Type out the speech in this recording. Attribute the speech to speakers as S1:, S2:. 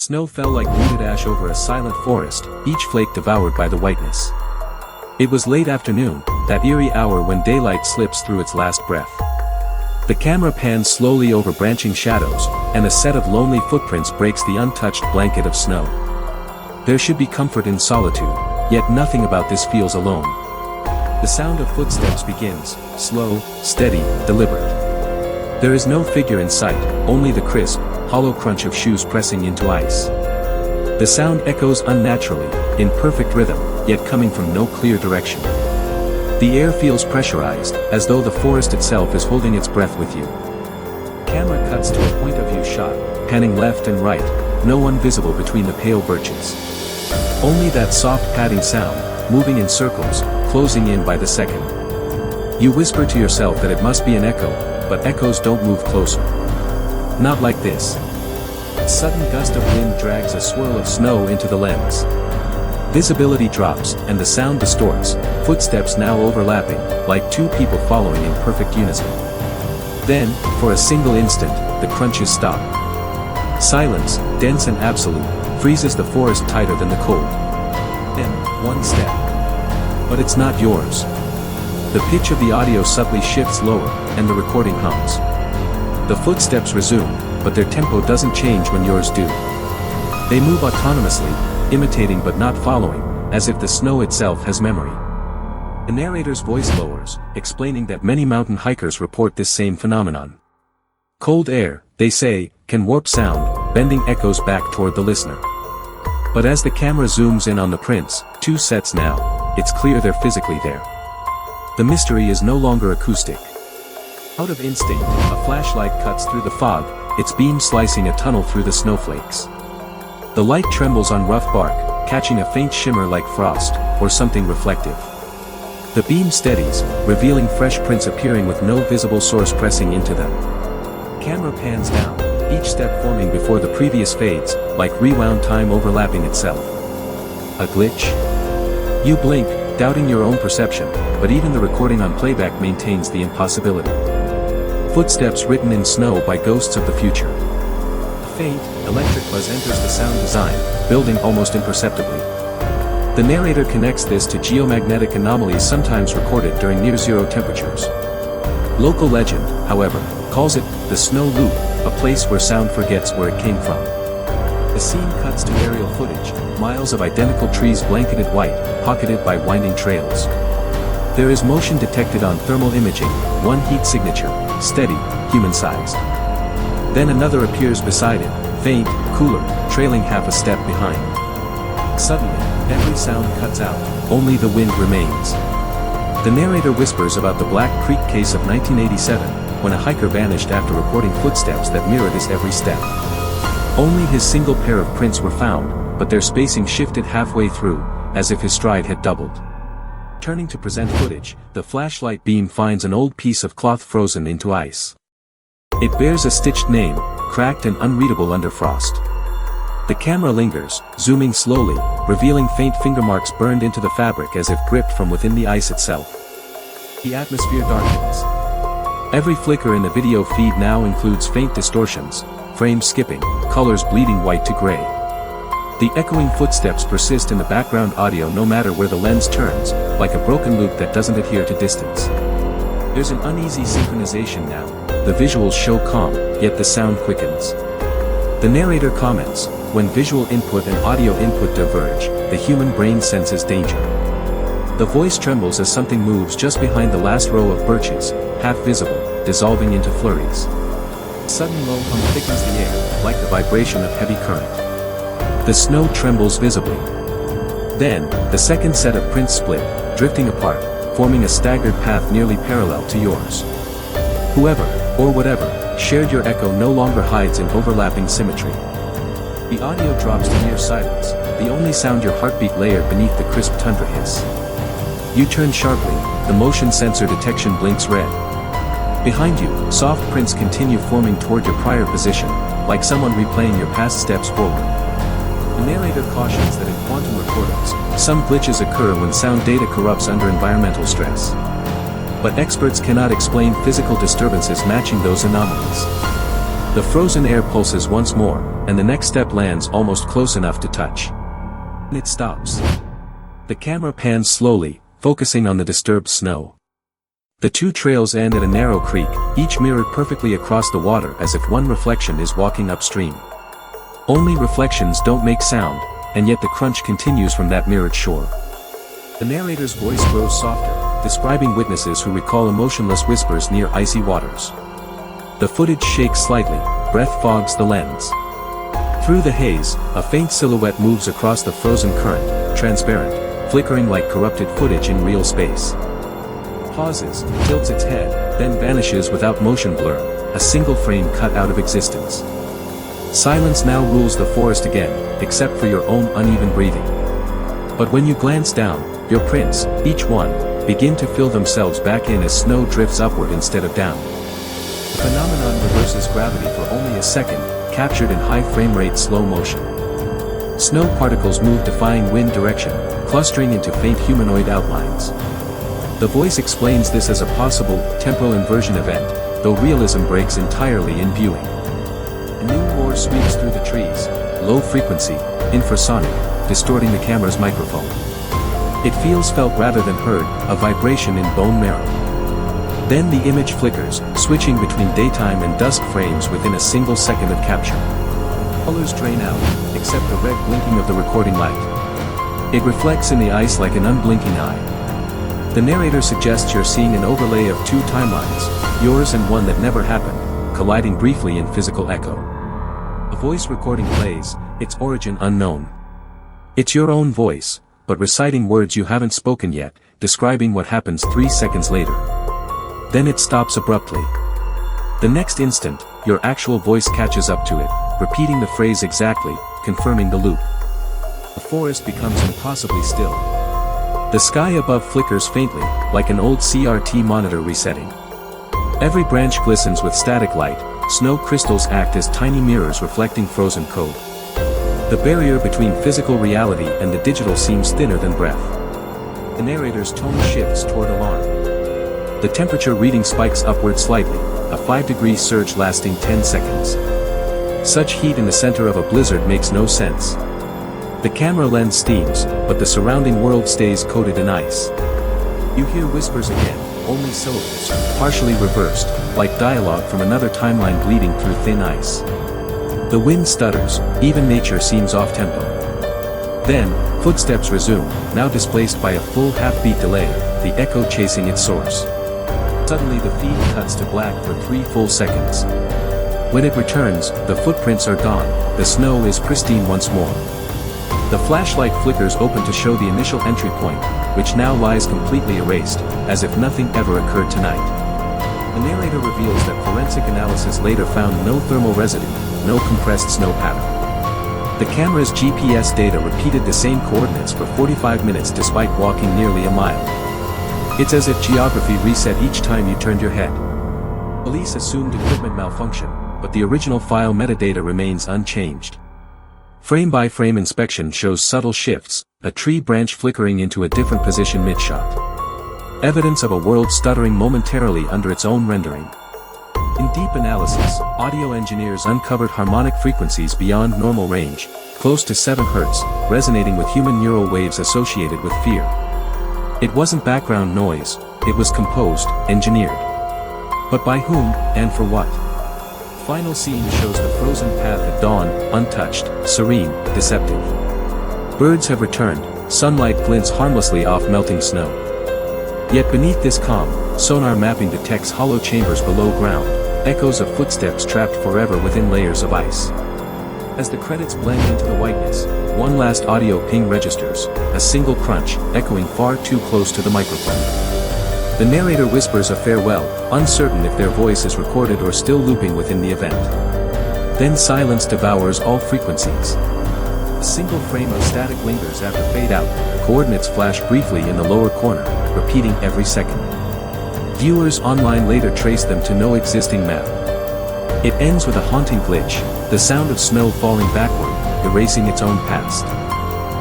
S1: Snow fell like muted ash over a silent forest, each flake devoured by the whiteness. It was late afternoon, that eerie hour when daylight slips through its last breath. The camera pans slowly over branching shadows, and a set of lonely footprints breaks the untouched blanket of snow. There should be comfort in solitude, yet nothing about this feels alone. The sound of footsteps begins, slow, steady, deliberate. There is no figure in sight, only the crisp, hollow crunch of shoes pressing into ice. The sound echoes unnaturally, in perfect rhythm, yet coming from no clear direction. The air feels pressurized, as though the forest itself is holding its breath with you. Camera cuts to a point of view shot, panning left and right, no one visible between the pale birches. Only that soft padding sound, moving in circles, closing in by the second. You whisper to yourself that it must be an echo, but echoes don't move closer. Not like this. A sudden gust of wind drags a swirl of snow into the lens. Visibility drops, and the sound distorts, footsteps now overlapping, like two people following in perfect unison. Then, for a single instant, the crunches stop. Silence, dense and absolute, freezes the forest tighter than the cold. Then, one step. But it's not yours. The pitch of the audio subtly shifts lower, and the recording hums. The footsteps resume, but their tempo doesn't change when yours do. They move autonomously, imitating but not following, as if the snow itself has memory. The narrator's voice lowers, explaining that many mountain hikers report this same phenomenon. Cold air, they say, can warp sound, bending echoes back toward the listener. But as the camera zooms in on the prints, two sets now, it's clear they're physically there. The mystery is no longer acoustic. Out of instinct, a flashlight cuts through the fog, its beam slicing a tunnel through the snowflakes. The light trembles on rough bark, catching a faint shimmer like frost, or something reflective. The beam steadies, revealing fresh prints appearing with no visible source pressing into them. Camera pans down, each step forming before the previous fades, like rewound time overlapping itself. A glitch? You blink, doubting your own perception, but even the recording on playback maintains the impossibility. Footsteps written in snow by ghosts of the future. A faint, electric buzz enters the sound design, building almost imperceptibly. The narrator connects this to geomagnetic anomalies sometimes recorded during near-zero temperatures. Local legend, however, calls it the snow loop, a place where sound forgets where it came from. The scene cuts to aerial footage, miles of identical trees blanketed white, pocketed by winding trails. There is motion detected on thermal imaging, one heat signature, steady, human-sized. Then another appears beside it, faint, cooler, trailing half a step behind. Suddenly, every sound cuts out, only the wind remains. The narrator whispers about the Black Creek case of 1987, when a hiker vanished after reporting footsteps that mirrored his every step. Only his single pair of prints were found, but their spacing shifted halfway through, as if his stride had doubled. Turning to present footage, the flashlight beam finds an old piece of cloth frozen into ice. It bears a stitched name, cracked and unreadable under frost. The camera lingers, zooming slowly, revealing faint finger marks burned into the fabric as if gripped from within the ice itself. The atmosphere darkens. Every flicker in the video feed now includes faint distortions, frames skipping, colors bleeding white to gray. The echoing footsteps persist in the background audio no matter where the lens turns, like a broken loop that doesn't adhere to distance. There's an uneasy synchronization now, the visuals show calm, yet the sound quickens. The narrator comments, when visual input and audio input diverge, the human brain senses danger. The voice trembles as something moves just behind the last row of birches, half visible, dissolving into flurries. A sudden low hum thickens the air, like the vibration of heavy current. The snow trembles visibly. Then, the second set of prints split, drifting apart, forming a staggered path nearly parallel to yours. Whoever, or whatever, shared your echo no longer hides in overlapping symmetry. The audio drops to near silence, the only sound your heartbeat layered beneath the crisp tundra hiss. You turn sharply, the motion sensor detection blinks red. Behind you, soft prints continue forming toward your prior position, like someone replaying your past steps forward. The narrator cautions that in quantum recordings, some glitches occur when sound data corrupts under environmental stress. But experts cannot explain physical disturbances matching those anomalies. The frozen air pulses once more, and the next step lands almost close enough to touch. It stops. The camera pans slowly, focusing on the disturbed snow. The two trails end at a narrow creek, each mirrored perfectly across the water as if one reflection is walking upstream. Only reflections don't make sound, and yet the crunch continues from that mirrored shore. The narrator's voice grows softer, describing witnesses who recall emotionless whispers near icy waters. The footage shakes slightly, breath fogs the lens. Through the haze, a faint silhouette moves across the frozen current, transparent, flickering like corrupted footage in real space. Pauses, tilts its head, then vanishes without motion blur, a single frame cut out of existence. Silence now rules the forest again, except for your own uneven breathing. But when you glance down, your prints, each one, begin to fill themselves back in as snow drifts upward instead of down. The phenomenon reverses gravity for only a second, captured in high frame rate slow motion. Snow particles move defying wind direction, clustering into faint humanoid outlines. The voice explains this as a possible, temporal inversion event, though realism breaks entirely in viewing. A new roar sweeps through the trees, low frequency, infrasonic, distorting the camera's microphone. It feels felt rather than heard, a vibration in bone marrow. Then the image flickers, switching between daytime and dusk frames within a single second of capture. Colors drain out, except the red blinking of the recording light. It reflects in the ice like an unblinking eye. The narrator suggests you're seeing an overlay of two timelines, yours and one that never happened, colliding briefly in physical echo. A voice recording plays, its origin unknown. It's your own voice, but reciting words you haven't spoken yet, describing what happens 3 seconds later. Then it stops abruptly. The next instant, your actual voice catches up to it, repeating the phrase exactly, confirming the loop. The forest becomes impossibly still. The sky above flickers faintly, like an old CRT monitor resetting. Every branch glistens with static light, snow crystals act as tiny mirrors reflecting frozen code. The barrier between physical reality and the digital seems thinner than breath. The narrator's tone shifts toward alarm. The temperature reading spikes upward slightly, a 5-degree surge lasting 10 seconds. Such heat in the center of a blizzard makes no sense. The camera lens steams, but the surrounding world stays coated in ice. You hear whispers again, only syllables, partially reversed, like dialogue from another timeline bleeding through thin ice. The wind stutters, even nature seems off-tempo. Then, footsteps resume, now displaced by a full half-beat delay, the echo chasing its source. Suddenly the feed cuts to black for 3 full seconds. When it returns, the footprints are gone, the snow is pristine once more. The flashlight flickers open to show the initial entry point, which now lies completely erased, as if nothing ever occurred tonight. The narrator reveals that forensic analysis later found no thermal residue, no compressed snow pattern. The camera's GPS data repeated the same coordinates for 45 minutes despite walking nearly a mile. It's as if geography reset each time you turned your head. Police assumed equipment malfunction, but the original file metadata remains unchanged. Frame-by-frame inspection shows subtle shifts, a tree branch flickering into a different position mid-shot. Evidence of a world stuttering momentarily under its own rendering. In deep analysis, audio engineers uncovered harmonic frequencies beyond normal range, close to 7 Hz, resonating with human neural waves associated with fear. It wasn't background noise, it was composed, engineered. But by whom, and for what? Final scene shows the frozen path at dawn, untouched, serene, deceptive. Birds have returned, sunlight glints harmlessly off melting snow. Yet beneath this calm, sonar mapping detects hollow chambers below ground, echoes of footsteps trapped forever within layers of ice. As the credits blend into the whiteness, one last audio ping registers, a single crunch, echoing far too close to the microphone. The narrator whispers a farewell, uncertain if their voice is recorded or still looping within the event. Then silence devours all frequencies. A single frame of static lingers after fade out, coordinates flash briefly in the lower corner, repeating every second. Viewers online later trace them to no existing map. It ends with a haunting glitch, the sound of snow falling backward, erasing its own past.